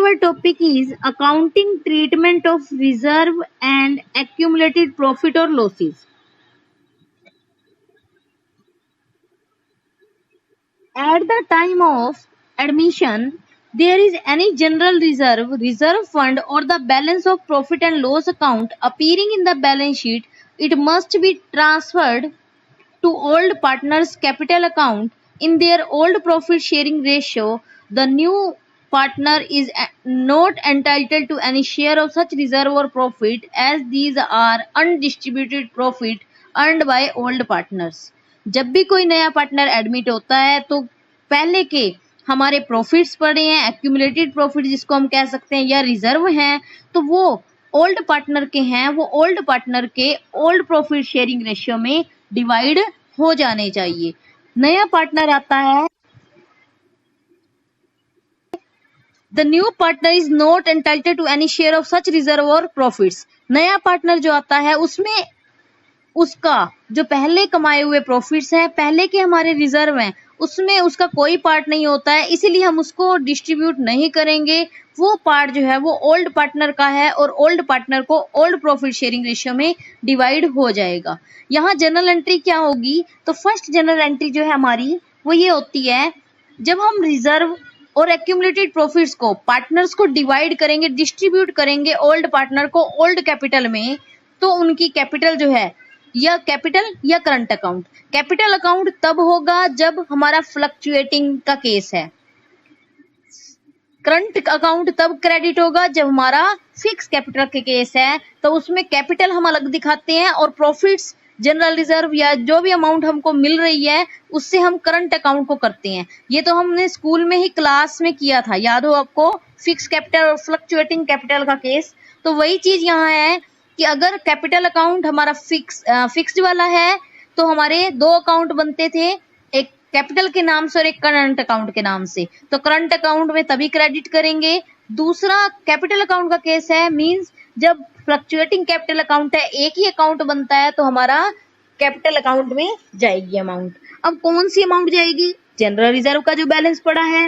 our topic is accounting treatment of reserve and accumulated profit or losses. At the time of admission, there is any general reserve, reserve fund or the balance of profit and loss account appearing in the balance sheet, it must be transferred to old partners' capital account in their old profit sharing ratio. The new partner is not entitled to any share of such reserve or profit, as these are undistributed profit earned by old partners. जब भी कोई नया partner admit होता है तो पहले के हमारे प्रॉफिट्स पड़े हैं, एक्यूमुलेटेड प्रॉफिट जिसको हम कह सकते हैं, या रिजर्व हैं, तो वो ओल्ड पार्टनर के हैं, वो ओल्ड पार्टनर के ओल्ड प्रॉफिट शेयरिंग रेशियो में डिवाइड हो जाने चाहिए. नया पार्टनर आता है, the new partner is not entitled to any share of such reserve और प्रॉफिट्स. नया पार्टनर जो आता है उसमें उसका जो पहले कमाए हुए प्रॉफिट्स हैं, पहले के हमारे रिजर्व हैं, उसमें उसका कोई पार्ट नहीं होता है, इसीलिए हम उसको डिस्ट्रीब्यूट नहीं करेंगे. वो पार्ट जो है वो ओल्ड पार्टनर का है और ओल्ड पार्टनर को ओल्ड प्रॉफिट शेयरिंग रेशियो में डिवाइड हो जाएगा. यहाँ जनरल एंट्री क्या होगी, तो फर्स्ट जनरल एंट्री जो है हमारी वो ये होती है, जब हम रिजर्व और एक्यूमुलेटेड प्रॉफिट्स को पार्टनर्स को डिवाइड करेंगे, डिस्ट्रीब्यूट करेंगे ओल्ड पार्टनर को ओल्ड कैपिटल में, तो उनकी कैपिटल जो है या कैपिटल या करंट अकाउंट. कैपिटल अकाउंट तब होगा जब हमारा फ्लक्चुएटिंग का केस है. करंट अकाउंट तब क्रेडिट होगा जब हमारा फिक्स कैपिटल के केस है, तो उसमें कैपिटल हम अलग दिखाते हैं और प्रॉफिट्स, जनरल रिजर्व या जो भी अमाउंट हमको मिल रही है उससे हम करंट अकाउंट को करते हैं. ये तो हमने स्कूल में ही क्लास में किया था, याद हो आपको, फिक्स कैपिटल और फ्लक्चुएटिंग कैपिटल का केस. तो वही चीज यहाँ है कि अगर कैपिटल अकाउंट हमारा फिक्स्ड वाला है तो हमारे दो अकाउंट बनते थे, एक कैपिटल के नाम से और एक करंट अकाउंट के नाम से. तो करंट अकाउंट में तभी क्रेडिट करेंगे. दूसरा कैपिटल अकाउंट का केस है, मींस जब फ्लक्चुएटिंग कैपिटल अकाउंट है, एक ही अकाउंट बनता है, तो हमारा कैपिटल अकाउंट में जाएगी अमाउंट. अब कौन सी अमाउंट जाएगी, जनरल रिजर्व का जो बैलेंस पड़ा है,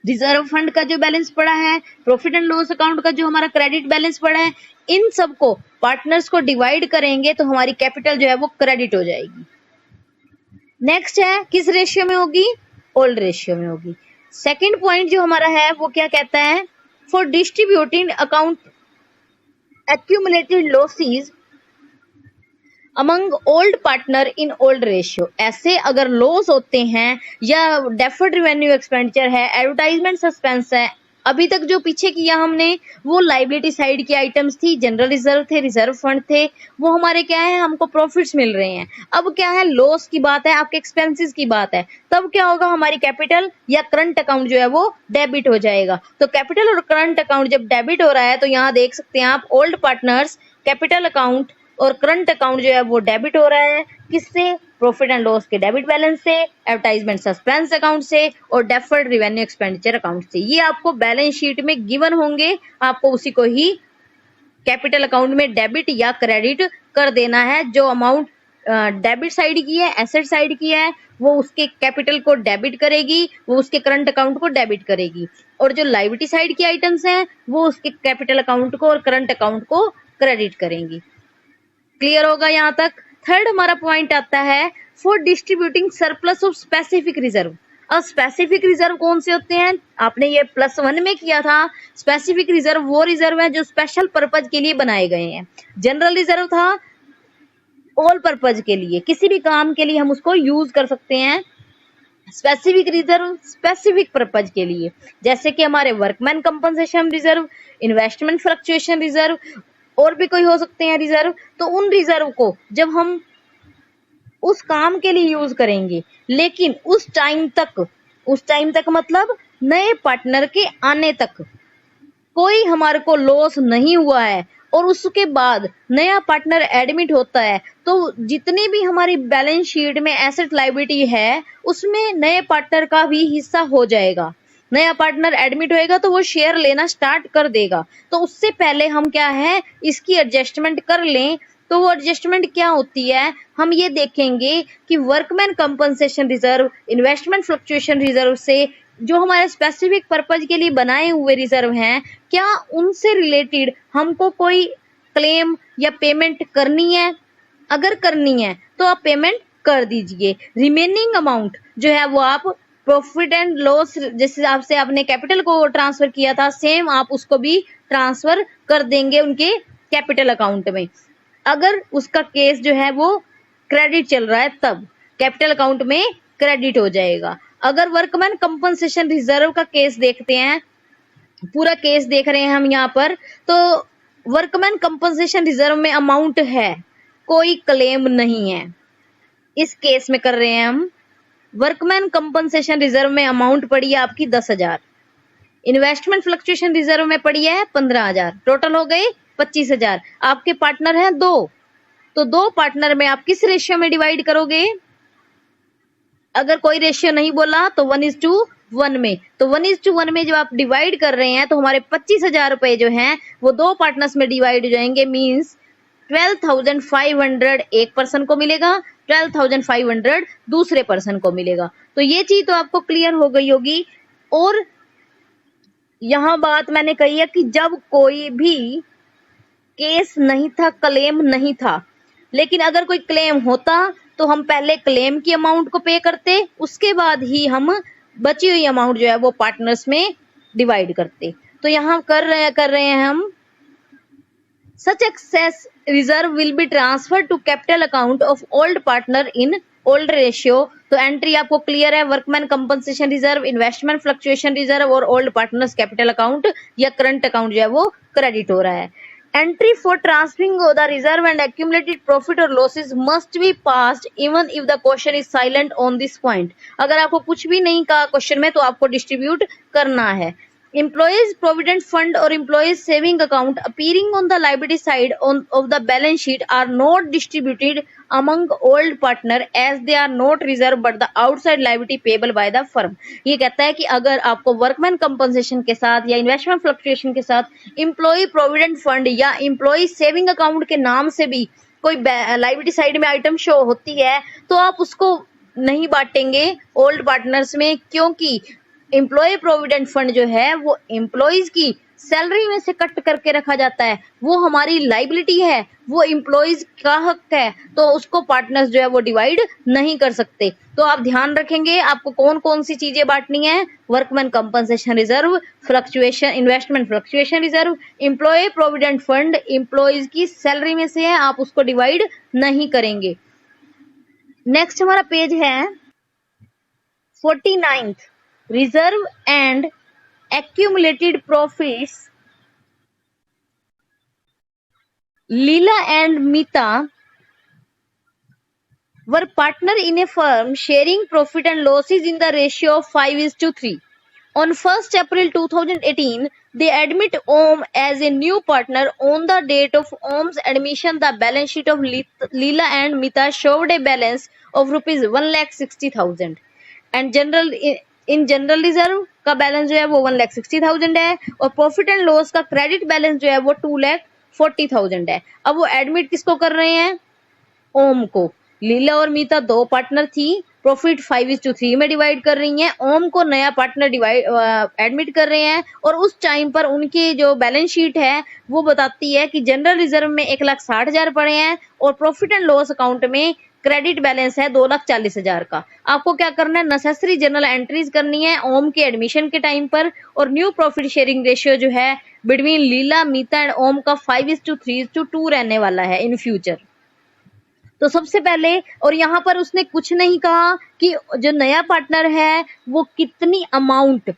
रिजर्व फंड का जो बैलेंस पड़ा है, प्रॉफिट एंड लॉस अकाउंट का जो हमारा क्रेडिट बैलेंस पड़ा है, इन सबको पार्टनर्स को डिवाइड करेंगे तो हमारी कैपिटल जो है वो क्रेडिट हो जाएगी. नेक्स्ट है किस रेशियो में होगी, ओल्ड रेशियो में होगी. सेकंड पॉइंट जो हमारा है वो क्या कहता है, for distributing account accumulated losses among old partner in old ratio. ऐसे अगर लॉस होते हैं या डेफर्ड रेवेन्यू एक्सपेंडिचर है, एडवर्टाइजमेंट सस्पेंस है, अभी तक जो पीछे किया हमने वो लाइबिलिटी साइड की आइटम्स थी, जनरल रिजर्व थे, रिजर्व फंड थे, वो हमारे क्या है, हमको प्रॉफिट्स मिल रहे हैं. अब क्या है, लॉस की बात है, आपके एक्सपेंसेस की बात है, तब क्या होगा, हमारी कैपिटल या करंट अकाउंट जो है वो डेबिट हो जाएगा. तो कैपिटल और करंट अकाउंट जब डेबिट हो रहा है तो यहाँ देख सकते हैं आप, ओल्ड पार्टनर्स कैपिटल अकाउंट और करंट अकाउंट जो है वो डेबिट हो रहा है, किससे, प्रॉफिट एंड लॉस के डेबिट बैलेंस से, एडवर्टाइजमेंट सस्पेंस अकाउंट से और डेफर्ड रेवेन्यू एक्सपेंडिचर अकाउंट से. ये आपको बैलेंस शीट में गिवन होंगे, आपको उसी को ही कैपिटल अकाउंट में डेबिट या क्रेडिट कर देना है. जो अमाउंट डेबिट साइड की है, एसेट साइड की है, वो उसके कैपिटल को डेबिट करेगी, वो उसके करंट अकाउंट को डेबिट करेगी, और जो लायबिलिटी साइड की आइटम्स हैं वो उसके कैपिटल अकाउंट को और करंट अकाउंट को क्रेडिट करेंगी. क्लियर होगा यहाँ तक. थर्ड हमारा पॉइंट आता है, for distributing surplus of specific reserve. अब स्पेसिफिक रिजर्व कौन से होते हैं, आपने ये +1 में किया था. स्पेसिफिक रिजर्व वो रिजर्व है जो स्पेशल पर्पज के लिए बनाए गए हैं. जनरल रिजर्व था ऑल पर्पज के लिए, किसी भी काम के लिए हम उसको यूज कर सकते हैं. स्पेसिफिक रिजर्व स्पेसिफिक पर्पज के लिए, जैसे कि हमारे workman compensation reserve, investment fluctuation reserve, और भी कोई हो सकते हैं रिजर्व. तो उन रिजर्व को जब हम उस काम के लिए यूज करेंगे, लेकिन उस टाइम तक मतलब नए पार्टनर के आने तक कोई हमारे को लॉस नहीं हुआ है, और उसके बाद नया पार्टनर एडमिट होता है, तो जितनी भी हमारी बैलेंस शीट में एसेट लायबिलिटी है उसमें नए पार्टनर का भी हिस्सा हो जाएगा. नया पार्टनर एडमिट होएगा तो वो शेयर लेना स्टार्ट कर देगा. तो उससे पहले हम क्या है, इसकी एडजस्टमेंट कर लें. तो वो एडजस्टमेंट क्या होती है, हम ये देखेंगे कि workman compensation reserve, investment fluctuation reserve से जो हमारे स्पेसिफिक पर्पज के लिए बनाए हुए रिजर्व हैं, क्या उनसे रिलेटेड हमको कोई क्लेम या पेमेंट करनी है? अगर करनी है तो आप पेमेंट कर दीजिए। रिमेनिंग अमाउंट जो है वो आप प्रॉफिट एंड लॉस, जैसे आपसे आपने कैपिटल को ट्रांसफर किया था, सेम आप उसको भी ट्रांसफर कर देंगे उनके कैपिटल अकाउंट में। अगर उसका केस जो है वो क्रेडिट चल रहा है तब कैपिटल अकाउंट में क्रेडिट हो जाएगा। अगर वर्कमैन कंपनसेशन रिजर्व का केस देखते हैं, पूरा केस देख रहे हैं हम यहाँ पर, तो वर्कमैन कंपनसेशन रिजर्व में अमाउंट है, कोई क्लेम नहीं है। इस केस में कर रहे हैं हम, वर्कमैन कंपनसेशन रिजर्व में अमाउंट पड़ी है आपकी 10,000, इन्वेस्टमेंट फ्लक्चुएशन रिजर्व में पड़ी है 15,000, टोटल हो गए 25,000। आपके पार्टनर हैं 2, तो 2 पार्टनर में आप किस रेशियो में डिवाइड करोगे? अगर कोई रेशियो नहीं बोला तो 1:1 में, तो 1:1 में जब आप डिवाइड कर रहे हैं तो हमारे 25,000 रुपए जो हैं वो 2 पार्टनर्स में डिवाइड हो जाएंगे। मींस 12,500 एक पर्सन को मिलेगा, 12,500 दूसरे पर्सन को मिलेगा। तो ये चीज तो आपको क्लियर हो गई होगी। और यहाँ बात मैंने कही है कि जब कोई भी केस नहीं था, क्लेम नहीं था, लेकिन अगर कोई क्लेम होता तो हम पहले क्लेम की अमाउंट को पे करते, उसके बाद ही हम बची हुई अमाउंट जो है वो पार्टनर्स में डिवाइड करते। तो यहाँ कर रहे हैं हम, such excess reserve will be transfer to capital account of old partner in old ratio. तो एंट्री आपको क्लियर है, workman compensation reserve, investment fluctuation reserve और ओल्ड पार्टनर्स कैपिटल अकाउंट या करंट अकाउंट जो है वो क्रेडिट हो रहा है। Entry for transferring the reserve and accumulated profit or losses must be passed even if the question is silent on this point. अगर आपको कुछ भी नहीं कहा क्वेश्चन में तो आपको डिस्ट्रीब्यूट करना है। Employees provident fund or employees saving account appearing on the liability side of the balance sheet are not distributed among old partner as they are not reserve but the outside liability payable by the firm. ये कहता है कि अगर आपको workman compensation के साथ या investment fluctuation के साथ एम्प्लॉय प्रोविडेंट फंड या एम्प्लॉय सेविंग अकाउंट के नाम से भी कोई लाइबिलिटी साइड में आइटम शो होती है तो आप उसको नहीं बांटेंगे ओल्ड पार्टनर्स में, क्योंकि एम्प्लॉय प्रोविडेंट फंड जो है वो एम्प्लॉयज की सैलरी में से कट करके रखा जाता है, वो हमारी लाइबिलिटी है, वो एम्प्लॉयज का हक है, तो उसको पार्टनर्स जो है वो डिवाइड नहीं कर सकते। तो आप ध्यान रखेंगे आपको कौन कौन सी चीजें बांटनी है, workman compensation reserve, fluctuation, investment fluctuation reserve, employ provident fund employees की सैलरी में से है, आप उसको डिवाइड नहीं करेंगे। नेक्स्ट हमारा पेज है 49th, reserve and accumulated profits. Leela and Mita were partner in a firm sharing profit and losses in the ratio of 5:3. On 1st April 2018, they admit Om as a new partner. On the date of Om's admission, the balance sheet of Leela and Mita showed a balance of rupees 1,60,000 and in general reserve का balance जो है वो 1,60,000 है और profit and loss का credit balance जो है वो 2,40,000 है। अब वो एडमिट किसको कर रहे हैं? ओम को। लीला और मीता 2 पार्टनर थी, प्रॉफिट 5:3 में डिवाइड कर रही हैं, ओम को नया पार्टनर एडमिट कर रहे हैं और उस टाइम पर उनकी जो बैलेंस शीट है वो बताती है कि जनरल रिजर्व में 1,60,000 पड़े हैं और प्रॉफिट एंड लॉस अकाउंट में क्रेडिट बैलेंस है 2,40,000 का। आपको क्या करना है, नेसेसरी जनरल एंट्रीज करनी है ओम के एडमिशन के टाइम पर और न्यू प्रॉफिट शेयरिंग रेशियो जो है बिटवीन लीला, मीता एंड ओम का 5:3:2 रहने वाला है इन फ्यूचर। तो सबसे पहले, और यहाँ पर उसने कुछ नहीं कहा कि जो नया पार्टनर है वो कितनी अमाउंट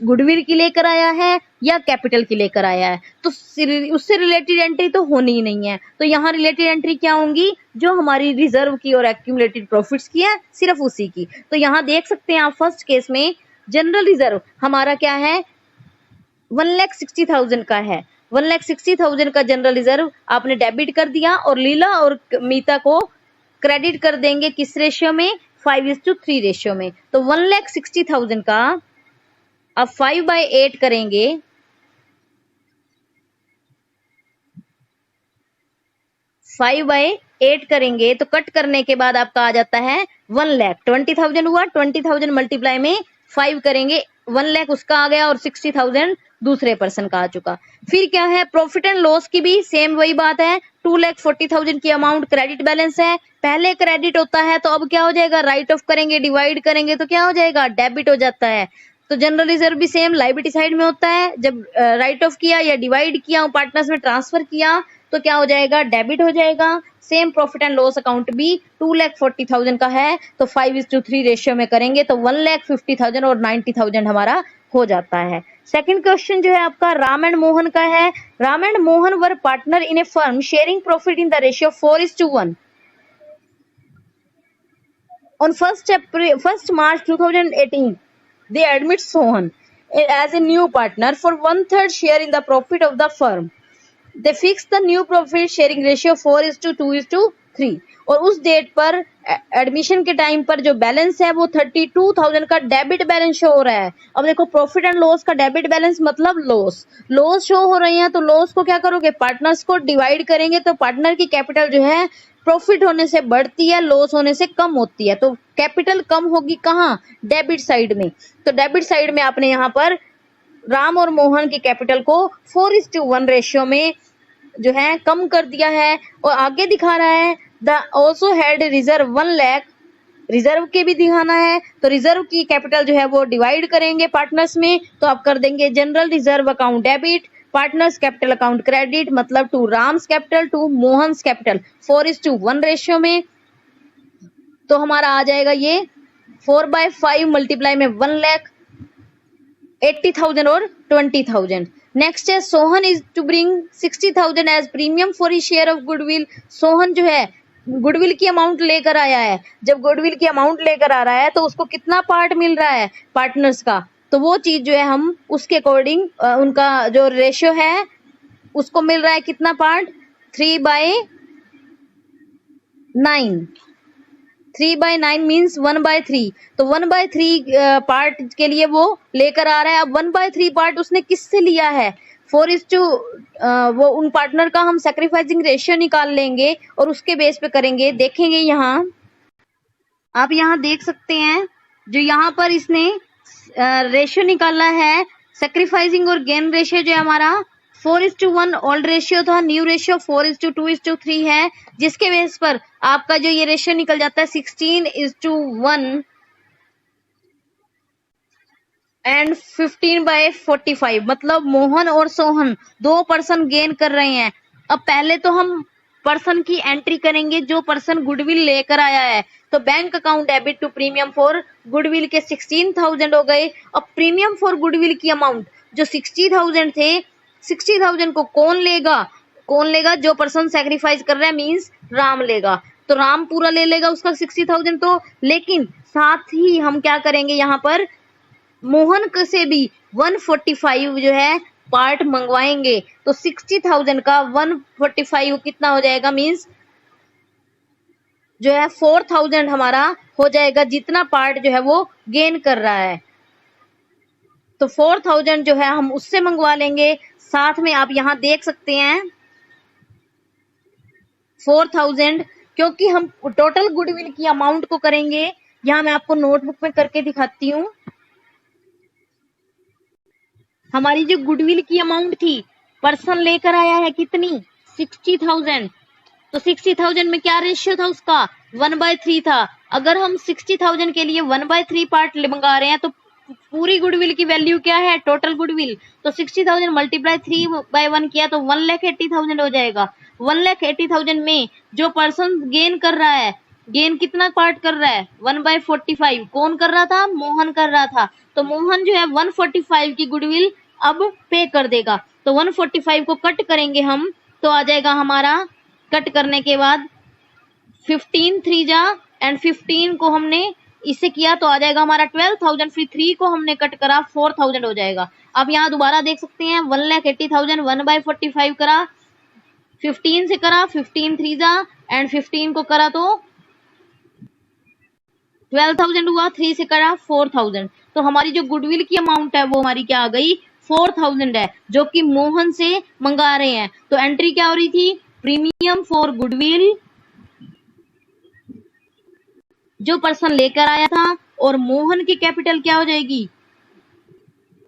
गुडविल की लेकर आया है या कैपिटल की लेकर आया है, तो उससे रिलेटेड एंट्री तो होनी ही नहीं है। तो यहाँ रिलेटेड एंट्री क्या होंगी, जो हमारी रिजर्व की और एक्यूमुलेटेड प्रॉफिट्स की है सिर्फ उसी की। तो यहाँ देख सकते हैं आप फर्स्ट केस में जनरल रिजर्व हमारा क्या है 1,60,000 का है, 1,60,000 का जनरल रिजर्व आपने डेबिट कर दिया और लीला और मीता को क्रेडिट कर देंगे किस रेशियो में, 5:3 रेशियो में। तो 1,60,000 का अब 5/8 करेंगे, 5/8 करेंगे तो कट करने के बाद आपका आ जाता है 1,20,000 हुआ, 20,000 मल्टीप्लाई में 5 करेंगे 1 लाख उसका आ गया और 60,000 दूसरे पर्सन का आ चुका। फिर क्या है, प्रॉफिट एंड लॉस की भी सेम वही बात है। 2,40,000 की अमाउंट क्रेडिट बैलेंस है, पहले क्रेडिट होता है तो अब क्या हो जाएगा, राइट ऑफ करेंगे, डिवाइड करेंगे तो क्या हो जाएगा, डेबिट हो जाता है। तो जनरल रिजर्व भी सेम लायबिलिटी साइड में होता है, जब राइट ऑफ किया या डिवाइड किया, पार्टनर्स में ट्रांसफर किया तो क्या हो जाएगा, डेबिट हो जाएगा। Same profit and loss account भी 2,40,000 का है तो 5:3 रेशियो में करेंगे तो 1,50,000 और 90,000 हमारा हो जाता है। सेकंड क्वेश्चन जो है आपका राम एंड मोहन का है। Ram and Mohan were partner in A firm sharing profit in the ratio 4:1। On 1st March 2018, they admit Sohan as a new partner for 1/3 share in the profit of the firm. They fix the new profit sharing ratio 4:2:3 और उस date पर admission के time पर जो balance है वो 32,000 का debit balance show हो रहा है। अब देखो प्रॉफिट एंड लॉस का डेबिट बैलेंस मतलब लॉस शो हो रही है, तो लॉस को क्या करोगे, पार्टनर्स को डिवाइड करेंगे तो पार्टनर की कैपिटल जो है प्रॉफिट होने से बढ़ती है, लॉस होने से कम होती है। तो कैपिटल कम होगी कहाँ, डेबिट साइड में। तो डेबिट साइड में आपने यहाँ पर राम और मोहन की कैपिटल को 4:1 रेशियो में जो है कम कर दिया है। और आगे दिखा रहा है the also had reserve 1 lakh, reserve के भी दिखाना है। तो रिजर्व की कैपिटल जो है वो डिवाइड करेंगे पार्टनर्स में, तो आप कर देंगे general reserve account debit, partners capital account credit, मतलब to Ram's capital to Mohan's capital 4:1 ratio में। तो हमारा आ जाएगा ये 4/5 मल्टीप्लाई में 1,80,000 और 20,000। नेक्स्ट है Sohan is to bring 60,000 as premium for his share of goodwill. Sohan जो है गुडविल की अमाउंट लेकर आया है। जब गुडविल की अमाउंट लेकर आ रहा है तो उसको कितना पार्ट मिल रहा है पार्टनर्स का, तो वो चीज जो है हम उसके अकॉर्डिंग उनका जो रेशियो है उसको मिल रहा है कितना पार्ट, 3/9। 3/9 मीन्स 1/3। तो 1/3 पार्ट के लिए वो लेकर आ रहा है। अब 1/3 पार्ट उसने किससे लिया है, 4:, वो उन पार्टनर का हम सैक्रिफाइसिंग रेशियो निकाल लेंगे और उसके बेस पे करेंगे। देखेंगे यहाँ आप यहाँ देख सकते हैं जो यहाँ पर इसने रेशियो निकाला है सैक्रिफाइसिंग और गेन रेशियो जो है हमारा 4:1 ओल्ड रेशियो था, न्यू रेशियो 4:2:3 है, जिसके बेस पर आपका जो ये रेशियो निकल जाता है 16:1 एंड 15/45। मतलब मोहन और सोहन 2 पर्सन गेन कर रहे हैं। अब पहले तो हम पर्सन की एंट्री करेंगे जो पर्सन गुडविल लेकर आया है। तो bank account debit to premium for goodwill के 16,000 हो गए। अब प्रीमियम फॉर गुडविल की अमाउंट जो 60,000 थे, 60,000 को कौन लेगा, जो पर्सन सैक्रिफाइस कर रहा है मींस राम लेगा। तो राम पूरा ले लेगा उसका 60,000 तो, लेकिन साथ ही हम क्या करेंगे यहाँ पर मोहन से भी 145 जो है पार्ट मंगवाएंगे। तो 60,000 का 145 कितना हो जाएगा, मींस जो है 4,000 हमारा हो जाएगा, जितना पार्ट जो है वो गेन कर रहा है। तो 4,000 जो है हम उससे मंगवा लेंगे। साथ में आप यहाँ देख सकते हैं 4,000, क्योंकि हम टोटल गुडविल की अमाउंट को करेंगे। यहाँ मैं आपको नोटबुक में करके दिखाती हूँ। हमारी जो गुडविल की अमाउंट थी पर्सन लेकर आया है कितनी, 60,000। तो 60,000 में क्या रेशियो था उसका, 1/3 था। अगर हम 60,000 के लिए 1/3 पार्ट मंगा रहे हैं तो पूरी गुडविल की वैल्यू क्या है, टोटल गुडविल। तो 60,000 मल्टीप्लाई 3/1 किया तो 1,80,000 हो जाएगा। 1,80,000 में जो पर्सन गेन कर रहा है, गेन कितना पार्ट कर रहा है, 1/45। कौन कर रहा था, मोहन कर रहा था। तो मोहन जो है 145 की गुडविल अब पे कर देगा। तो 145 को कट करेंगे हम तो आ जाएगा हमारा, कट करने के बाद 15 3 जा एंड 15 को हमने इससे किया तो आ जाएगा हमारा 12,000। फिर 3 को हमने कट करा 4,000 हो जाएगा। अब यहाँ दोबारा देख सकते हैं 1,80,000 1/45 करा, 15 से करा, 15 3 जा एंड 15 को करा तो 12,000 हुआ, 3 से करा 4,000। तो हमारी जो गुडविल की अमाउंट है वो हमारी क्या आ गई, 4,000 है, जो कि मोहन से मंगा रहे हैं। तो एंट्री क्या हो रही थी, प्रीमियम फॉर गुडविल जो पर्सन लेकर आया था, और मोहन की कैपिटल क्या हो जाएगी,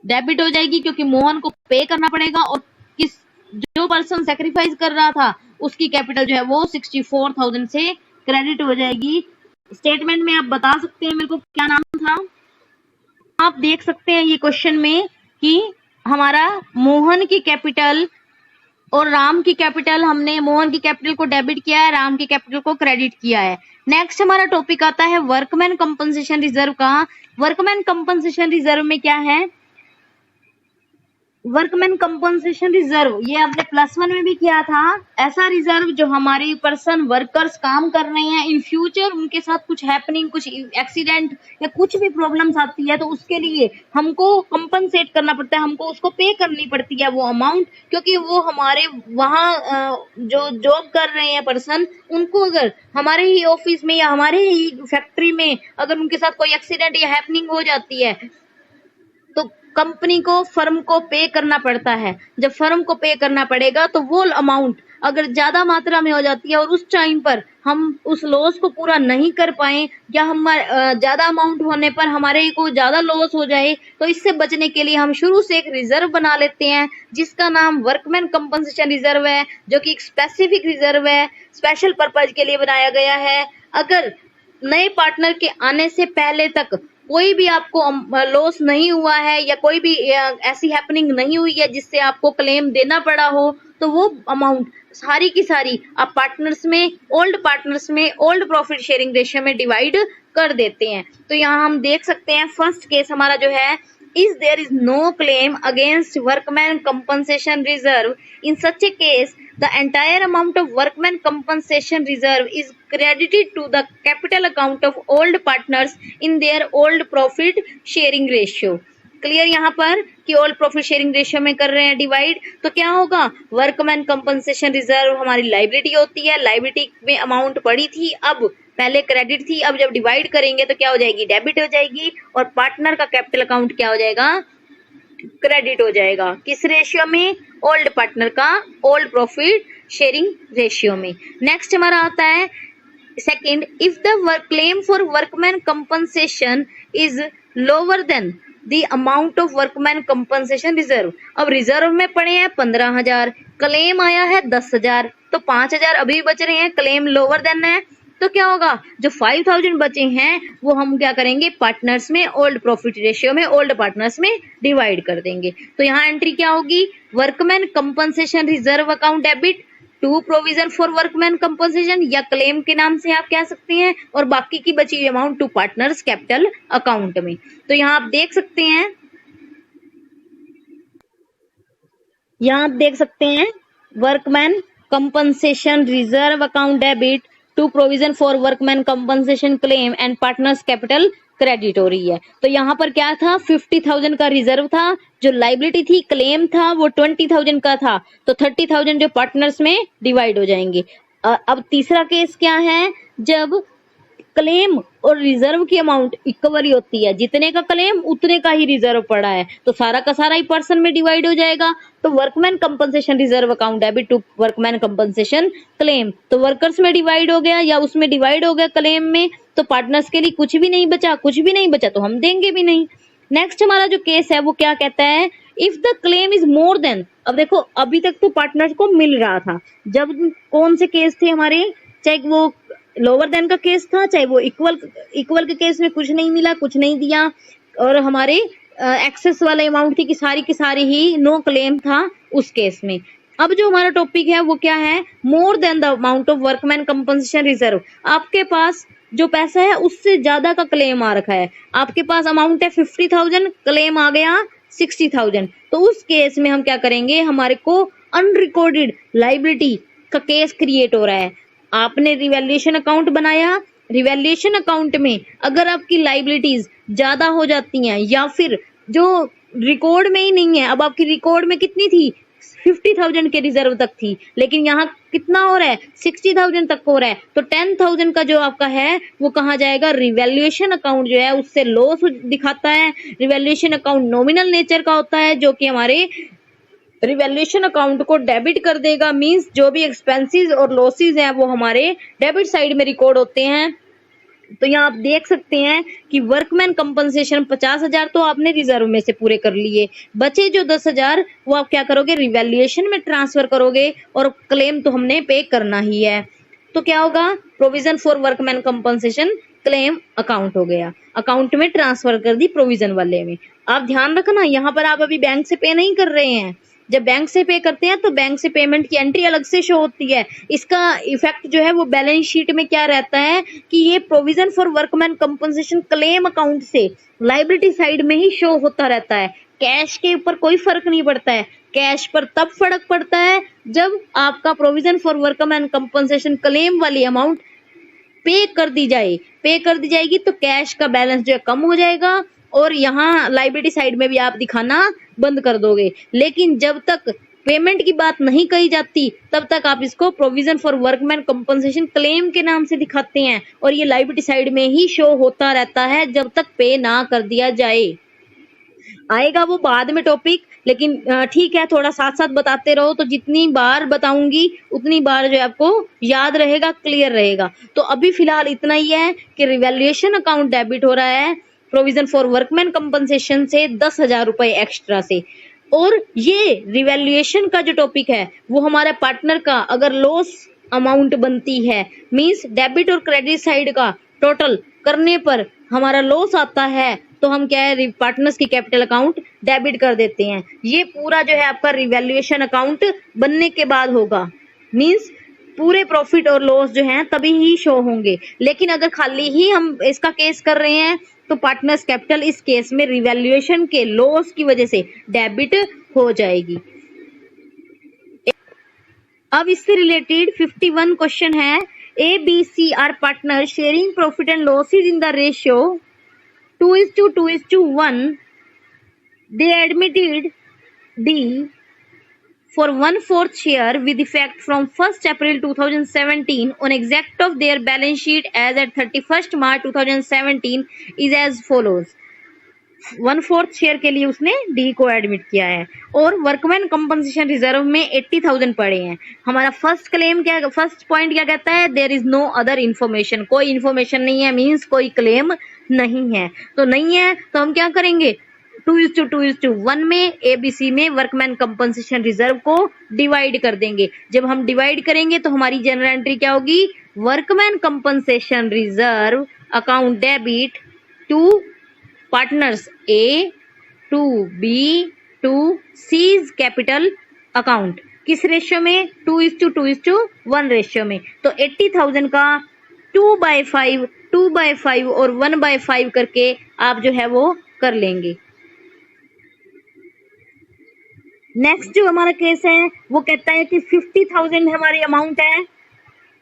डेबिट हो जाएगी, क्योंकि मोहन को पे करना पड़ेगा और किस जो पर्सन सेक्रीफाइस कर रहा था उसकी कैपिटल जो है वो 64,000 से क्रेडिट हो जाएगी। स्टेटमेंट में आप बता सकते हैं मेरे को क्या नाम था। आप देख सकते हैं ये क्वेश्चन में कि हमारा मोहन की कैपिटल और राम की कैपिटल, हमने मोहन की कैपिटल को डेबिट किया है, राम की कैपिटल को क्रेडिट किया है। नेक्स्ट हमारा टॉपिक आता है वर्कमैन कंपनसेशन रिजर्व का। वर्कमैन कंपनसेशन रिजर्व में क्या है, वर्कमैन कंपनसेशन रिजर्व ये आपने +1 में भी किया था। ऐसा रिजर्व जो हमारे पर्सन वर्कर्स काम कर रहे हैं, इन फ्यूचर उनके साथ कुछ हैपनिंग, कुछ एक्सीडेंट या कुछ भी प्रॉब्लम्स आती है तो उसके लिए हमको कंपनसेट करना पड़ता है, हमको उसको पे करनी पड़ती है वो अमाउंट, क्योंकि वो हमारे वहाँ जो जॉब कर रहे हैं पर्सन, उनको अगर हमारे ही ऑफिस में या हमारे ही फैक्ट्री में अगर उनके साथ कोई एक्सीडेंट या हैपनिंग हो जाती है तो कंपनी को, फर्म को पे करना पड़ता है। जब फर्म को पे करना पड़ेगा तो वो अमाउंट अगर ज्यादा मात्रा में हो जाती है और उस टाइम पर हम उस लॉस को पूरा नहीं कर पाए या हम ज्यादा अमाउंट होने पर हमारे को ज्यादा लॉस हो जाए, तो इससे बचने के लिए हम शुरू से एक रिजर्व बना लेते हैं जिसका नाम वर्कमैन कंपनसेशन रिजर्व है, जो कि एक स्पेसिफिक रिजर्व है, स्पेशल पर्पज के लिए बनाया गया है। अगर नए पार्टनर के आने से पहले तक कोई भी आपको लॉस नहीं हुआ है या कोई भी ऐसी हैपनिंग नहीं हुई है जिससे आपको क्लेम देना पड़ा हो, तो वो अमाउंट सारी की सारी आप पार्टनर्स में, ओल्ड पार्टनर्स में ओल्ड प्रॉफिट शेयरिंग रेशियो में डिवाइड कर देते हैं। तो यहाँ हम देख सकते हैं फर्स्ट केस हमारा जो है, is there is no claim against workman compensation reserve, in such a case the entire amount of workman compensation reserve is credited to the capital account of old partners in their old profit sharing ratio। Clear यहाँ पर कि old profit sharing ratio में कर रहे हैं divide, तो क्या होगा, वर्कमैन कंपनसेशन रिजर्व हमारी लाइबिलिटी होती है, लाइबिलिटी में अमाउंट पड़ी थी, अब पहले क्रेडिट थी, अब जब डिवाइड करेंगे तो क्या हो जाएगी, डेबिट हो जाएगी, और पार्टनर का कैपिटल अकाउंट क्या हो जाएगा, क्रेडिट हो जाएगा। किस रेशियो में, ओल्ड पार्टनर का ओल्ड प्रॉफिट शेयरिंग रेशियो में। नेक्स्ट हमारा आता है second, if the claim for workman compensation is lower than the amount of workman compensation reserve. अब रिजर्व में पड़े हैं 15,000, क्लेम आया है 10,000, तो 5,000 अभी बच रहे हैं, क्लेम लोअर देन है, तो क्या होगा, जो 5,000 बचे हैं वो हम क्या करेंगे, पार्टनर्स में ओल्ड प्रॉफिट रेशियो में ओल्ड पार्टनर्स में डिवाइड कर देंगे। तो यहाँ एंट्री क्या होगी, workman compensation reserve account debit to provision for workman compensation, या क्लेम के नाम से आप कह सकते हैं, और बाकी की बची हुई amount to partners capital account में। तो यहाँ आप देख सकते हैं, यहाँ आप देख सकते हैं workman compensation reserve account debit to provision for workman compensation claim and partners capital credit हो रही है। तो यहाँ पर क्या था, 50,000 का रिजर्व था, जो लाइबिलिटी थी, क्लेम था वो 20,000 का था, तो 30,000 जो पार्टनर्स में डिवाइड हो जाएंगे। अब तीसरा केस क्या है, जब क्लेम और रिजर्व की अमाउंट इक्वल होती है, जितने का क्लेम उतने का ही रिजर्व पड़ा है, तो सारा का सारा ही पर्सन में डिवाइड हो जाएगा। तो workman compensation reserve account debit to workman compensation claim, तो वर्कर्स में डिवाइड हो गया या उसमें डिवाइड हो गया क्लेम में, तो पार्टनर्स के लिए कुछ भी नहीं बचा, कुछ भी नहीं बचा तो हम देंगे भी नहीं। नेक्स्ट हमारा जो केस है वो क्या कहता है, if the claim is more than, अब देखो अभी तक तो पार्टनर्स को मिल रहा था, जब कौन से केस थे हमारे, चाहे वो लोअर देन का केस था, चाहे वो इक्वल के केस में कुछ नहीं मिला, कुछ नहीं दिया, और हमारे एक्सेस वाले अमाउंट थी कि सारी की सारी ही नो क्लेम था उस केस में। अब जो हमारा टॉपिक है वो क्या है, मोर than the amount of workman compensation reserve, आपके पास जो पैसा है उससे ज्यादा का क्लेम आ रखा है, आपके पास अमाउंट है 50,000, क्लेम आ गया 60,000, तो उस केस में हम क्या करेंगे, हमारे को अनरिकॉर्डेड लाइबिलिटी का केस क्रिएट हो रहा है। आपने रिवैल्यूएशन अकाउंट बनाया, रिवैल्यूएशन अकाउंट में अगर आपकी लाइबिलिटीज ज्यादा हो जाती हैं या फिर जो रिकॉर्ड में ही नहीं है, अब आपकी रिकॉर्ड में कितनी थी, 50,000 के रिजर्व तक थी, लेकिन यहाँ कितना हो रहा है, 60,000 तक हो रहा है, तो 10,000 का जो आपका है वो कहाँ जाएगा, रिवैल्यूएशन अकाउंट जो है उससे लॉस दिखाता है। रिवैल्यूएशन अकाउंट नॉमिनल नेचर का होता है, जो कि हमारे रिवैल्यूएशन अकाउंट को डेबिट कर देगा, मींस जो भी एक्सपेंसेस और लॉसेस हैं वो हमारे डेबिट साइड में रिकॉर्ड होते हैं। तो यहाँ आप देख सकते हैं कि वर्कमैन कंपनसेशन 50,000 तो आपने रिजर्व में से पूरे कर लिए, बचे जो 10,000 वो आप क्या करोगे, रिवैल्यूएशन में ट्रांसफर करोगे, और क्लेम तो हमने पे करना ही है। तो क्या होगा, provision for workman compensation claim account हो गया, अकाउंट में ट्रांसफर कर दी प्रोविजन वाले में। आप ध्यान रखना, यहाँ पर आप अभी बैंक से पे नहीं कर रहे हैं। जब बैंक से पे करते हैं तो बैंक से पेमेंट की एंट्री अलग से शो होती है। इसका इफेक्ट जो है वो बैलेंस शीट में क्या रहता है कि ये provision for workman compensation claim account से लायबिलिटी साइड में ही शो होता रहता है। कैश के ऊपर कोई फर्क नहीं पड़ता है। कैश पर तब फर्क पड़ता है जब आपका provision for workman compensation claim वाली अमाउंट पे कर दी जाएगी तो कैश का बैलेंस जो है कम हो जाएगा, और यहाँ लायबिलिटी साइड में भी आप दिखाना बंद कर दोगे। लेकिन जब तक पेमेंट की बात नहीं कही जाती तब तक आप इसको provision for workman compensation claim के नाम से दिखाते हैं, और ये लायबिलिटी साइड में ही शो होता रहता है जब तक पे ना कर दिया जाए। आएगा वो बाद में टॉपिक, लेकिन ठीक है, थोड़ा साथ साथ बताते रहो तो जितनी बार बताऊंगी उतनी बार जो है आपको याद रहेगा, क्लियर रहेगा। तो अभी फिलहाल इतना ही है कि रिवैल्यूएशन अकाउंट डेबिट हो रहा है प्रोविजन फॉर वर्कमैन कंपनसेशन से 10,000 रुपए एक्स्ट्रा से। और ये रिवैल्यूएशन का जो टॉपिक है वो हमारे पार्टनर का अगर लॉस अमाउंट बनती है, मींस डेबिट और क्रेडिट साइड का टोटल करने पर हमारा लॉस आता है, तो हम क्या है, पार्टनर्स की कैपिटल अकाउंट डेबिट कर देते हैं। ये पूरा जो है आपका रिवैल्यूएशन अकाउंट बनने के बाद होगा, मींस पूरे प्रॉफिट और लॉस जो हैं तभी ही शो होंगे। लेकिन अगर खाली ही हम इसका केस कर रहे हैं तो पार्टनर्स कैपिटल इस केस में रिवैल्यूएशन के लॉस की वजह से डेबिट हो जाएगी। अब इससे रिलेटेड 51 क्वेश्चन है, A B C are partner sharing profit and losses in the ratio 2:2:1. They admitted D for 1/4 share with effect from 1st April 2017 on exact of their balance sheet as at 31st March 2017 is as follows. 1/4 share के लिए उसने D को admit किया है, और workman compensation reserve में 80,000 पड़े हैं। हमारा फर्स्ट पॉइंट क्या कहता है, there is no other information, कोई इन्फॉर्मेशन नहीं है, मींस कोई क्लेम नहीं है। तो नहीं है तो हम क्या करेंगे, 2:2:1 में एबीसी में वर्कमैन कंपनसेशन रिजर्व को डिवाइड कर देंगे। जब हम डिवाइड करेंगे तो हमारी जनरल एंट्री क्या होगी, workman compensation reserve account debit to partners A to B to C's capital account, किस रेशियो में, 2:2:1 रेशियो में। तो 80,000 का 2/5 और 1/5 करके आप जो है वो कर लेंगे। नेक्स्ट जो हमारा केस है वो कहता है कि 50,000 हमारी अमाउंट है,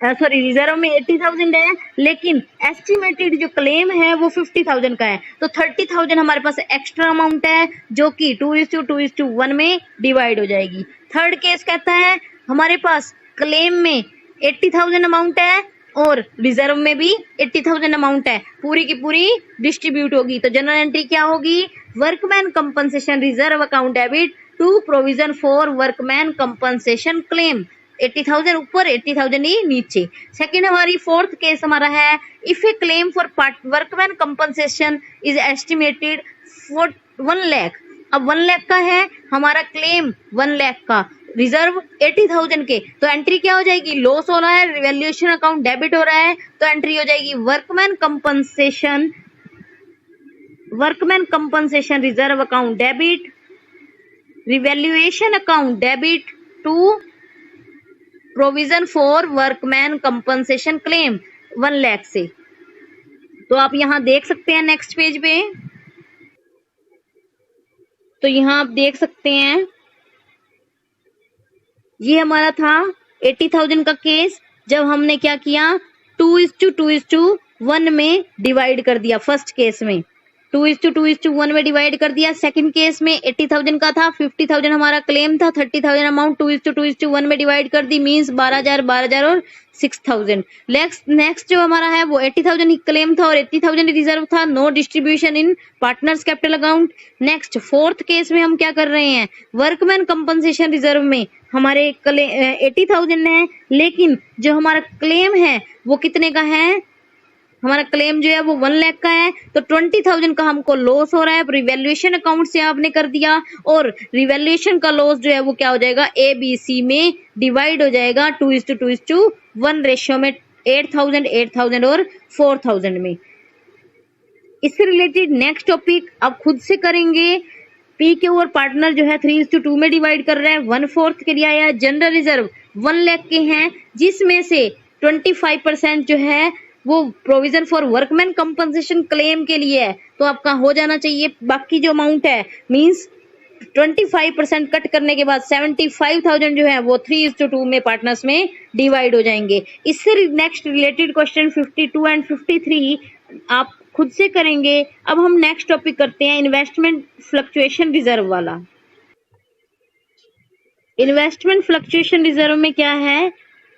सॉरी रिजर्व में 80,000 है, लेकिन एस्टिमेटेड जो क्लेम है वो 50,000 का है, तो 30,000 हमारे पास एक्स्ट्रा अमाउंट है जो कि 2:2:1 में डिवाइड हो जाएगी। थर्ड केस कहता है हमारे पास क्लेम में 80,000 अमाउंट है और रिजर्व में भी 80,000 अमाउंट है, पूरी की पूरी डिस्ट्रीब्यूट होगी। तो जनरल एंट्री क्या होगी, workman compensation reserve account debit to provision for workman compensation claim, 80,000 ऊपर 80,000 ही नीचे। सेकंड हमारी फोर्थ केस हमारा है, if A claim for workman compensation is estimated for 1 lakh. अब 1 लाख का है हमारा क्लेम, 1 लाख का, रिजर्व 80,000 के, तो एंट्री क्या हो जाएगी, लॉस हो रहा है, रिवैल्यूएशन अकाउंट डेबिट हो रहा है, तो एंट्री हो जाएगी workman compensation reserve account debit, revaluation account debit to provision for workman compensation claim 1 lakh से। तो आप यहां देख सकते हैं नेक्स्ट पेज पे, तो यहां आप देख सकते हैं ये हमारा था 80,000 का केस, जब हमने क्या किया 2:2:1 में डिवाइड कर दिया। फर्स्ट केस में 2:2:1 में डिवाइड कर दिया। सेकंड केस में 80,000 का था, 50,000 हमारा क्लेम था, 30,000 अमाउंट 2:2:1 में डिवाइड कर दी, मींस 12,000 और 6,000। नेक्स्ट जो हमारा है वो 80,000 ही क्लेम था और 80,000 रिजर्व था, no distribution in partners capital account. Next fourth case में हम क्या कर रहे हैं, वर्कमैन कंपनसेशन रिजर्व में हमारे 80,000 है, लेकिन जो हमारा क्लेम है वो कितने का है, हमारा क्लेम जो है वो 1 लाख का है, तो 20,000 का हमको लॉस हो रहा है। रिवैल्यूएशन अकाउंट से आपने कर दिया, और रिवैल्यूएशन का लॉस जो है वो क्या हो जाएगा, ABC में डिवाइड हो जाएगा 2:1 रेशियो में, 8,000 8,000 और 4,000 में। इससे रिलेटेड नेक्स्ट टॉपिक आप खुद से करेंगे। पी क्यू और पार्टनर जो है 3:2 में डिवाइड कर रहे हैं, 1/4 के लिए आया। जनरल रिजर्व 1 लाख के हैं, जिसमें से 25% जो है वो provision for workman compensation claim के लिए है, तो आपका हो जाना चाहिए। बाकी जो अमाउंट है मींस 25% कट करने के बाद 75,000 जो है वो 3:2 में पार्टनर्स में डिवाइड हो जाएंगे। इससे नेक्स्ट रिलेटेड क्वेश्चन 52 एंड 53 आप खुद से करेंगे। अब हम नेक्स्ट टॉपिक करते हैं इन्वेस्टमेंट फ्लक्चुएशन रिजर्व वाला। इन्वेस्टमेंट फ्लक्चुएशन रिजर्व में क्या है,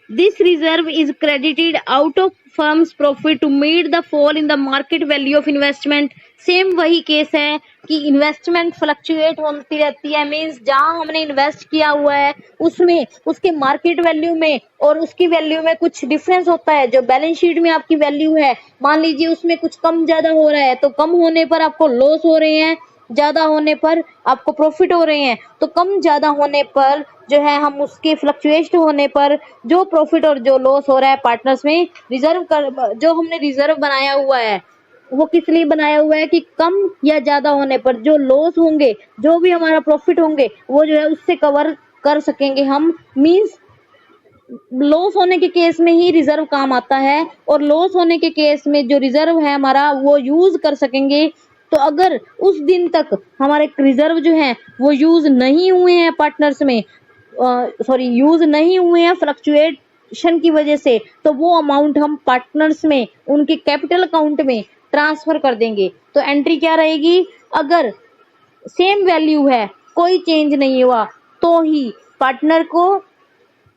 this reserve is credited out of firms profit to meet the fall in the market value of investment. Same वही केस है कि इन्वेस्टमेंट फ्लक्चुएट होती रहती है, मींस जहां हमने इन्वेस्ट किया हुआ है उसमें उसके मार्केट वैल्यू में और उसकी वैल्यू में कुछ डिफरेंस होता है। जो बैलेंस शीट में आपकी वैल्यू है, मान लीजिए उसमें कुछ कम ज्यादा हो रहा है, तो कम होने पर आपको लॉस हो रहे हैं, ज्यादा होने पर आपको प्रॉफिट हो रहे हैं। तो कम ज्यादा होने पर जो है हम उसके फ्लक्चुएट होने पर जो प्रॉफिट और जो लॉस हो रहा है पार्टनर्स में रिजर्व कर, जो हमने रिजर्व बनाया हुआ है वो किस लिए बनाया हुआ है कि कम या ज्यादा होने पर जो लॉस होंगे, जो भी हमारा प्रॉफिट होंगे, वो जो है उससे कवर कर सकेंगे हम। मींस लॉस होने के केस में ही रिजर्व काम आता है, और लॉस होने के केस में जो रिजर्व है हमारा वो यूज कर सकेंगे। तो अगर उस दिन तक हमारे रिजर्व जो है वो यूज नहीं हुए हैं पार्टनर्स में, यूज नहीं हुए हैं फ्लक्चुएशन की वजह से, तो वो अमाउंट हम पार्टनर्स में उनके कैपिटल अकाउंट में ट्रांसफर कर देंगे। तो एंट्री क्या रहेगी, अगर सेम वैल्यू है, कोई चेंज नहीं हुआ, तो ही पार्टनर को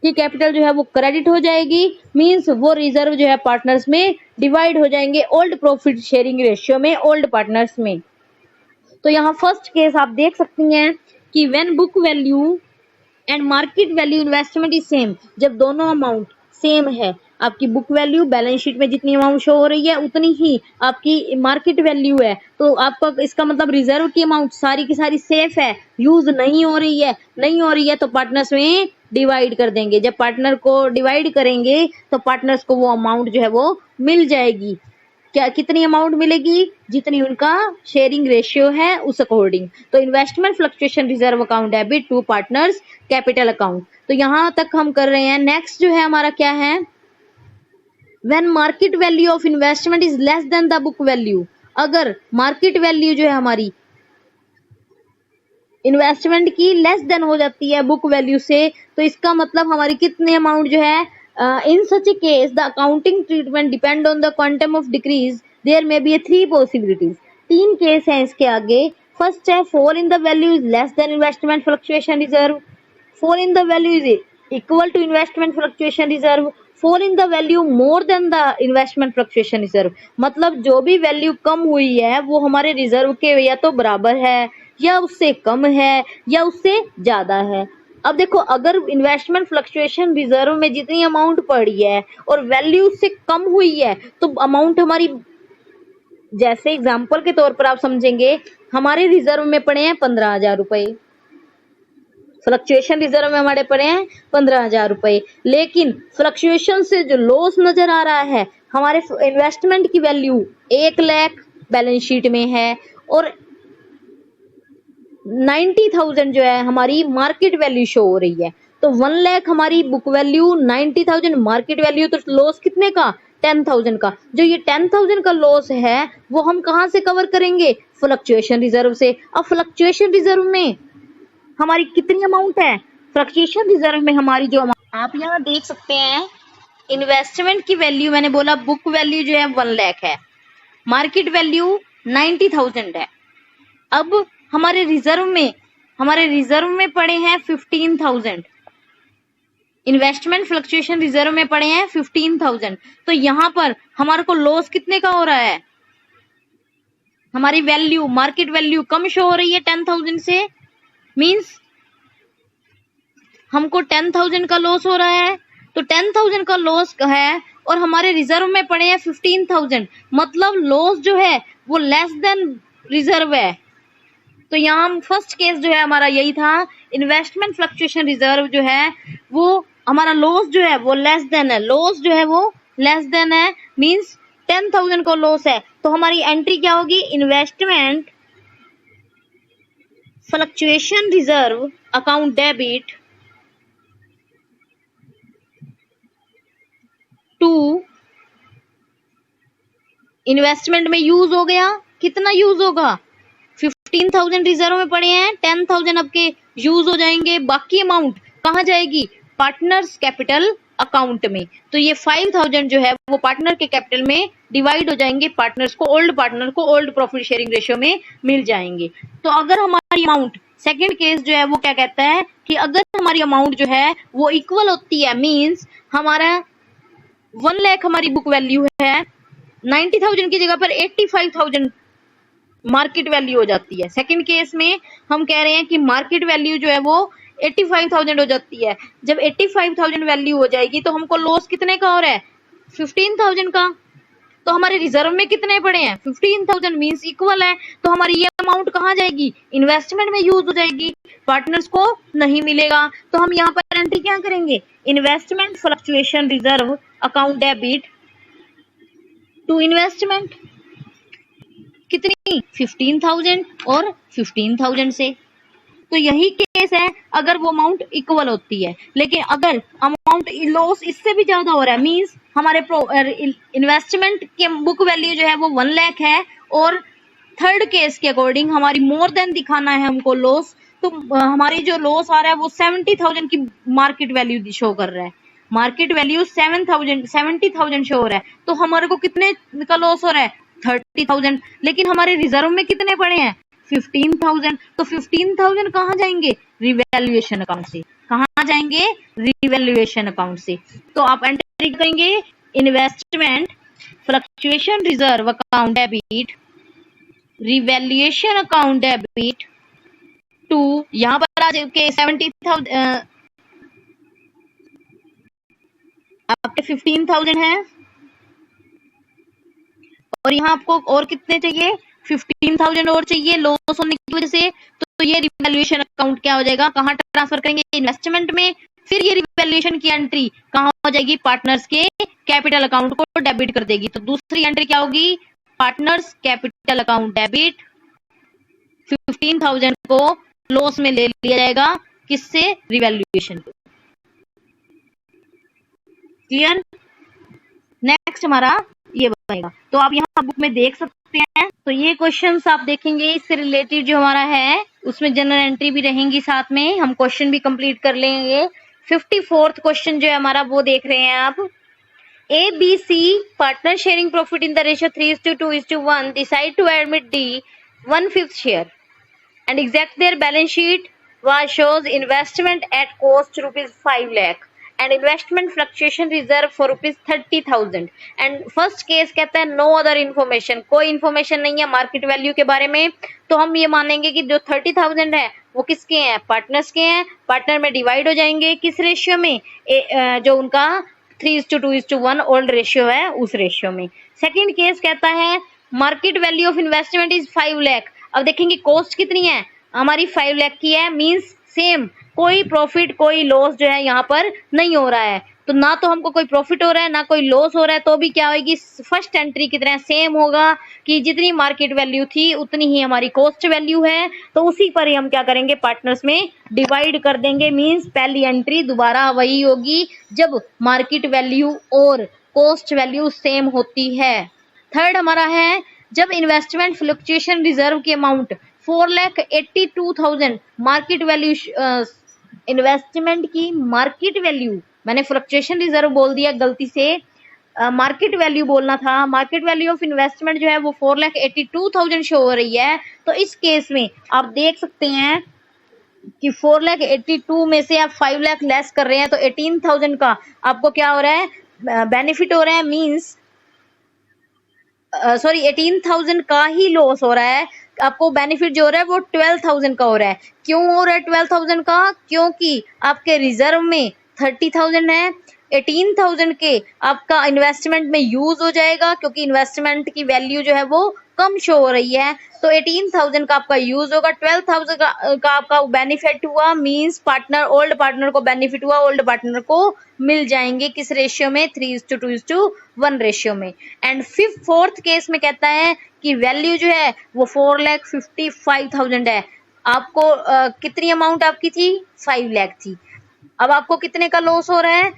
की कैपिटल जो है वो क्रेडिट हो जाएगी। मींस वो रिजर्व जो है पार्टनर्स में डिवाइड हो जाएंगे ओल्ड प्रॉफिट शेयरिंग रेशियो में, ओल्ड पार्टनर्स में। तो यहाँ फर्स्ट केस आप देख सकती हैं कि when book value and market value investment is same, जब दोनों अमाउंट सेम है, आपकी बुक वैल्यू बैलेंस शीट में जितनी अमाउंट शो हो रही है उतनी ही आपकी मार्केट वैल्यू है, तो आपका इसका मतलब रिजर्व की अमाउंट सारी की सारी सेफ है, यूज नहीं हो रही है, तो पार्टनर्स में डिवाइड कर देंगे। जब पार्टनर को डिवाइड करेंगे तो पार्टनर्स को वो अमाउंट जो है वो मिल जाएगी। क्या कितनी अमाउंट मिलेगी, जितनी उनका शेयरिंग रेशियो है उस अकॉर्डिंग। तो investment fluctuation reserve account debit to partners capital account. तो यहां तक हम कर रहे हैं। नेक्स्ट जो है हमारा क्या है, when market value of investment is less then the book value. अगर मार्केट वैल्यू जो है हमारी इन्वेस्टमेंट की लेस देन हो जाती है बुक वैल्यू से, तो इसका मतलब हमारी कितनी अमाउंट जो है, in such a case the accounting treatment depend on the quantum of decrease, there may be 3 possibilities. 3 case हैं इसके आगे। फर्स्ट है fall in the value is less than investment fluctuation reserve, fall in the value is equal to investment fluctuation reserve, fall in the value more than the investment fluctuation reserve. मतलब जो भी value कम हुई है वो हमारे reserve के या तो बराबर है, या उससे कम है, या उससे ज्यादा है। अब देखो, अगर इन्वेस्टमेंट फ्लक्चुएशन रिजर्व में जितनी अमाउंट पड़ी है और वैल्यू उससे कम हुई है, तो अमाउंट हमारी, जैसे एग्जांपल के तौर पर आप समझेंगे, हमारे रिजर्व में पड़े हैं 15,000 रुपए, फ्लक्चुएशन रिजर्व में हमारे पड़े हैं 15,000 रुपए, लेकिन फ्लक्चुएशन से जो लॉस नजर आ रहा है, हमारे इन्वेस्टमेंट की वैल्यू 1 लाख बैलेंस शीट में है, और 90,000 जो है हमारी मार्केट वैल्यू शो हो रही है। तो 1 लाख हमारी बुक वैल्यू, 90,000 मार्केट वैल्यू, तो लॉस कितने का, 10,000 का। जो ये 10,000 का लॉस है वो हम कहां से कवर करेंगे, फ्लक्चुएशन रिजर्व से। अब फ्लक्चुएशन रिजर्व में हमारी कितनी अमाउंट है, फ्लक्चुएशन रिजर्व में हमारी जो आप यहाँ देख सकते हैं, इन्वेस्टमेंट की वैल्यू, मैंने बोला बुक वैल्यू जो है 1 लाख है, मार्केट वैल्यू 90,000 है। अब हमारे रिजर्व में पड़े हैं 15,000, इन्वेस्टमेंट फ्लक्चुएशन रिजर्व में पड़े हैं 15,000। तो यहां पर हमारे को लॉस कितने का हो रहा है, हमारी वैल्यू, मार्केट वैल्यू कम शो हो रही है 10,000 से, मींस हमको 10,000 का लॉस हो रहा है। तो 10,000 का लॉस है और हमारे रिजर्व में पड़े हैं 15,000, मतलब लॉस जो है वो लेस देन रिजर्व है। तो यहाँ हम फर्स्ट केस जो है हमारा यही था, इन्वेस्टमेंट फ्लक्चुएशन रिजर्व जो है वो हमारा लॉस जो है वो लेस देन है, लॉस जो है वो लेस देन है, मींस 10,000 को लॉस है। तो हमारी एंट्री क्या होगी, investment fluctuation reserve account debit to investment में यूज हो गया, कितना यूज होगा, 15,000 रिजर्व में पड़े हैं, 10,000 आपके यूज हो जाएंगे, बाकी अमाउंट कहाँ जाएगी, पार्टनर्स कैपिटल अकाउंट में। तो ये 5,000 जो है वो पार्टनर के कैपिटल में डिवाइड हो जाएंगे, पार्टनर्स को, ओल्ड पार्टनर को ओल्ड प्रॉफिट शेयरिंग रेशियो में मिल जाएंगे। तो अगर हमारी अमाउंट, सेकेंड केस जो है वो क्या कहता है कि अगर हमारी अमाउंट जो है वो इक्वल होती है, मीन्स हमारा 1 लाख हमारी बुक वैल्यू है, 90,000 की जगह पर 85,000 मार्केट वैल्यू हो जाती है। सेकंड केस में हम कह रहे हैं कि मार्केट वैल्यू जो है वो 85,000 हो जाती है। जब 85,000 वैल्यू हो जाएगी तो हमको लॉस कितने का हो रहा है, 15,000 का। तो हमारे रिजर्व में कितने पड़े हैं, 15,000, मींस इक्वल है। तो हमारी ये अमाउंट कहाँ जाएगी, इन्वेस्टमेंट में यूज हो जाएगी, पार्टनर्स को नहीं मिलेगा। तो हम यहाँ पर एंट्री क्या करेंगे, investment fluctuation reserve account debit to investment, कितनी, 15,000 और 15,000 से। तो यही केस है अगर वो अमाउंट इक्वल होती है। लेकिन अगर अमाउंट लॉस इससे भी ज्यादा हो रहा है, मींस हमारे इन्वेस्टमेंट के बुक वैल्यू जो है वो 1 लाख है और थर्ड केस के अकॉर्डिंग हमारी मोर देन दिखाना है हमको लॉस, तो हमारी जो लॉस आ रहा है वो 70,000 की मार्केट वैल्यू शो कर रहा है, मार्केट वैल्यू 70,000 शो हो रहा है। तो हमारे को कितने का लॉस हो रहा है, 30,000। लेकिन हमारे रिजर्व में कितने पड़े हैं, 15,000। तो 15,000 कहाँ जाएंगे, रिवैल्यूएशन अकाउंट से, कहाँ जाएंगे, रिवैल्यूएशन अकाउंट से। तो आप एंट्री करेंगे investment fluctuation reserve account debit revaluation account debit to, यहाँ पर आ जाए 70,000, आपके 15,000 है और यहाँ आपको और कितने चाहिए, 15,000 और चाहिए लॉस होने की वजह से। तो ये रिवैल्यूएशन अकाउंट क्या हो जाएगा, कहाँ ट्रांसफर करेंगे, इन्वेस्टमेंट में। फिर ये रिवैल्यूएशन की एंट्री कहाँ हो जाएगी, पार्टनर्स के कैपिटल अकाउंट को डेबिट कर देगी। तो दूसरी एंट्री क्या होगी, पार्टनर्स कैपिटल अकाउंट डेबिट 15,000 को लॉस में ले लिया जाएगा, किससे, रिवैल्यूएशन को। क्लियर। नेक्स्ट हमारा ये बनेगा। तो आप यहाँ बुक में देख सकते हैं। तो ये क्वेश्चंस आप देखेंगे, इससे रिलेटेड जो हमारा है उसमें जनरल एंट्री भी रहेंगी, साथ में हम क्वेश्चन भी कंप्लीट कर लेंगे। 54th क्वेश्चन जो है हमारा वो देख रहे हैं आप, ABC partner sharing profit in the ratio 3:2:1 decide to admit D 1/5 share and exact their balance sheet was shows investment at cost ₹5 lakh and investment fluctuation reserve for ₹30,000 and first case कहता है no other information, कोई information नहीं है market value के बारे में। तो हम ये मानेंगे कि जो 30,000 है वो किसके हैं, पार्टनर्स के हैं, पार्टनर में डिवाइड हो जाएंगे किस रेशियो में, जो उनका 3:2:1 ओल्ड रेशियो है उस रेशियो में। सेकंड केस कहता है market value of investment is 5 lakh. अब देखेंगे कॉस्ट कितनी है, हमारी 5 लाख की है, मींस सेम, कोई प्रॉफिट कोई लॉस जो है यहाँ पर नहीं हो रहा है। तो ना तो हमको कोई प्रॉफिट हो रहा है ना कोई लॉस हो रहा है, तो भी क्या होगी, फर्स्ट एंट्री की तरह सेम होगा कि जितनी मार्केट वैल्यू थी उतनी ही हमारी कॉस्ट वैल्यू है। तो उसी पर ही हम क्या करेंगे, पार्टनर्स में डिवाइड कर देंगे, मींस पहली एंट्री दोबारा वही होगी जब मार्केट वैल्यू और कॉस्ट वैल्यू सेम होती है। थर्ड हमारा है जब इन्वेस्टमेंट फ्लक्चुएशन रिजर्व की अमाउंट 4,82,000 मार्केट वैल्यू, इन्वेस्टमेंट की मार्केट वैल्यू, मैंने फ्लक्चुएशन रिजर्व बोल दिया गलती से, मार्केट वैल्यू बोलना था। मार्केट वैल्यू ऑफ इन्वेस्टमेंट जो है वो 4,82,000 शो हो रही है। तो इस केस में आप देख सकते हैं कि 4,82 में से आप 5 लाख लेस कर रहे हैं, तो 18,000 का आपको क्या हो रहा है, बेनिफिट हो रहा है, मींस सॉरी 18,000 का ही लॉस हो रहा है। आपको बेनिफिट जो हो रहा है वो 12,000 का हो रहा है। क्यों हो रहा है 12,000 का, क्योंकि आपके रिजर्व में 30,000 है, 18,000 के आपका इन्वेस्टमेंट में यूज हो जाएगा, क्योंकि इन्वेस्टमेंट की वैल्यू जो है वो कम शो हो रही है, तो 18,000 का आपका यूज होगा। 12,000 का आपका बेनिफिट हुआ, मींस पार्टनर, ओल्ड पार्टनर को बेनिफिट हुआ, ओल्ड पार्टनर को मिल जाएंगे किस रेशियो में, 3:2:1 रेशियो में। एंड फोर्थ केस में कहता है कि वैल्यू जो है वो 4,55,000 है। आपको कितनी अमाउंट आपकी थी, 5 लाख थी। अब आपको कितने का लॉस हो रहा है,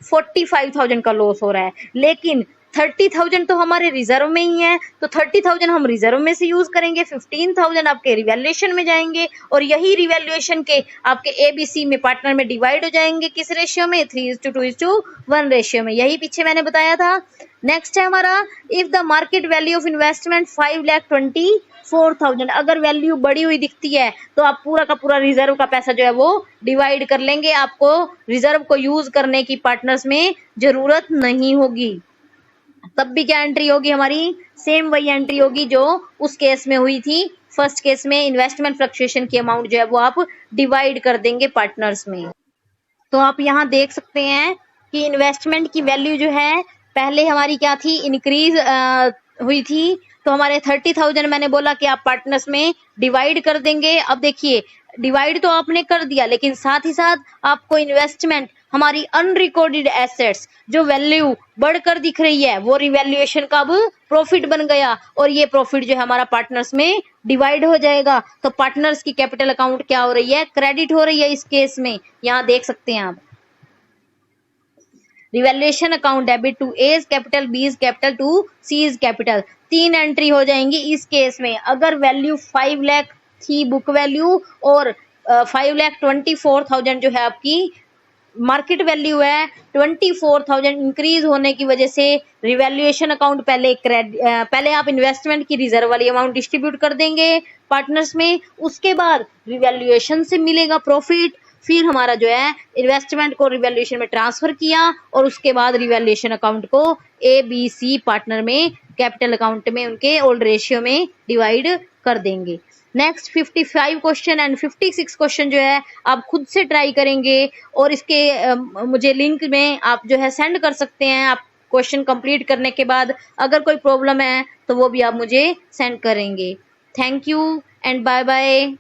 45,000 का लॉस हो रहा है, लेकिन 30,000 तो हमारे रिजर्व में ही है, तो 30,000 हम रिजर्व में से यूज करेंगे, 15,000 आपके रिवैल्यूएशन में जाएंगे, और यही रिवैल्यूएशन के आपके एबीसी में पार्टनर में डिवाइड हो जाएंगे किस रेशियो में, 3:2:1 रेशियो में। यही पीछे मैंने बताया था। नेक्स्ट है हमारा, if the market value of investment 5,24,000, अगर वैल्यू बढ़ी हुई दिखती है तो आप पूरा का पूरा रिजर्व का पैसा जो है वो डिवाइड कर लेंगे, आपको रिजर्व को यूज करने की पार्टनर्स में जरूरत नहीं होगी। तब भी क्या एंट्री होगी हमारी, सेम वही एंट्री होगी जो उस केस में हुई थी। फर्स्ट केस में इन्वेस्टमेंट फ्लक्चुएशन की अमाउंट जो है वो आप डिवाइड कर देंगे पार्टनर्स में। तो आप यहाँ देख सकते हैं कि इन्वेस्टमेंट की वैल्यू जो है पहले हमारी क्या थी, इंक्रीज हुई थी, तो हमारे 30,000 मैंने बोला कि आप पार्टनर्स में डिवाइड कर देंगे। अब देखिए, डिवाइड तो आपने कर दिया, लेकिन साथ ही साथ आपको इन्वेस्टमेंट, हमारी अनरिकॉर्डेड एसेट्स जो वैल्यू बढ़कर दिख रही है, वो रिवैल्यूएशन का अब प्रॉफिट बन गया, और ये प्रॉफिट जो है हमारा पार्टनर्स में डिवाइड हो जाएगा। तो पार्टनर्स की कैपिटल अकाउंट क्या हो रही है, क्रेडिट हो रही है इस केस में। यहाँ देख सकते हैं आप, revaluation account debit to A capital, B capital, to C capital, 3 एंट्री हो जाएंगी इस केस में। अगर वैल्यू 5 लाख थी बुक वैल्यू, और 5,24,000 जो है आपकी मार्केट वैल्यू है, 24,000 इंक्रीज होने की वजह से रिवैल्यूएशन अकाउंट पहले आप इन्वेस्टमेंट की रिजर्व वाली अमाउंट डिस्ट्रीब्यूट कर देंगे पार्टनर्स में, उसके बाद रिवैल्यूएशन से मिलेगा प्रॉफिट, फिर हमारा जो है इन्वेस्टमेंट को रिवैल्यूएशन में ट्रांसफर किया, और उसके बाद रिवैल्यूएशन अकाउंट को ए बी सी पार्टनर में कैपिटल अकाउंट में उनके ओल्ड रेशियो में डिवाइड कर देंगे। नेक्स्ट 55 क्वेश्चन एंड 56 क्वेश्चन जो है आप खुद से ट्राई करेंगे, और इसके मुझे लिंक में आप जो है सेंड कर सकते हैं। आप क्वेश्चन कंप्लीट करने के बाद अगर कोई प्रॉब्लम है तो वो भी आप मुझे सेंड करेंगे। Thank you and bye bye.